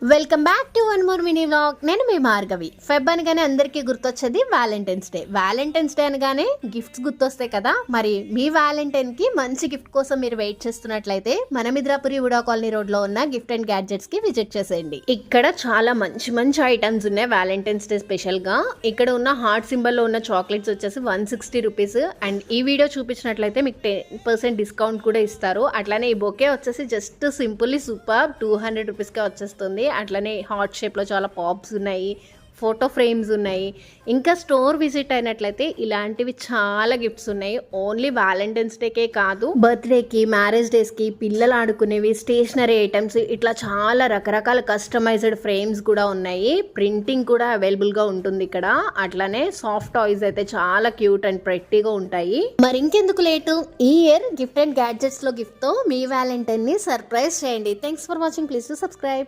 Welcome back to one more mini vlog. నేను మీ Bhargavi. Feb అనగానే అందరికీ గుర్తొచ్చేది వ్యాలంటైన్స్ డే. వ్యాలంటైన్స్ డే అనగానే గిఫ్ట్స్ గుర్తొస్తాయి కదా. మరి మీ వ్యాలంటైన్ కి మంచి గిఫ్ట్ కోసం మీరు వెయిట్ చేస్తున్నట్లయితే మన మిద్రాపురి వుడా కాలనీ రోడ్ లో ఉన్న గిఫ్ట్ అండ్ గ్యాడ్జెట్స్ కి విజిట్ చేసేయండి. ఇక్కడ చాలా మంచి మంచి ఐటమ్స్ ఉన్నాయి వ్యాలంటైన్స్ డే స్పెషల్ గా. ఇక్కడ ఉన్న హార్ట్ సింబల్ లో ఉన్న చాక్లెట్స్ వచ్చేసి 160 రూపీస్. అండ్ ఈ వీడియో చూపించినట్లయితే మీకు 10% డిస్కౌంట్ కూడా ఇస్తారు. అట్లానే ఈ బొకే వచ్చేసి జస్ట్ సింపుల్లీ సూపర్ 200 రూపీస్కే వచ్చేస్తుంది. అట్లనే హార్ట్ షేప్లో చాలా పాప్స్ ఉన్నాయి, ఫోటో ఫ్రేమ్స్ ఉన్నాయి. ఇంకా స్టోర్ విజిట్ అయినట్లయితే ఇలాంటివి చాలా గిఫ్ట్స్ ఉన్నాయి. ఓన్లీ వ్యాలంటైన్స్ డేకే కాదు, బర్త్డేకి, మ్యారేజ్ డేస్కి, పిల్లలు ఆడుకునేవి, స్టేషనరీ ఐటమ్స్, ఇట్లా చాలా రకరకాల కస్టమైజ్డ్ ఫ్రేమ్స్ కూడా ఉన్నాయి. ప్రింటింగ్ కూడా అవైలబుల్గా ఉంటుంది ఇక్కడ. అట్లానే సాఫ్ట్ టాయ్స్ అయితే చాలా క్యూట్ అండ్ ప్రెట్టీగా ఉంటాయి. మరి ఇంకెందుకు లేటు, ఈ ఇయర్ గిఫ్ట్ అండ్ గ్యాడ్జెట్స్లో గిఫ్ట్తో మీ వ్యాలంటైన్ని సర్ప్రైజ్ చేయండి. Thanks for watching. Please to subscribe.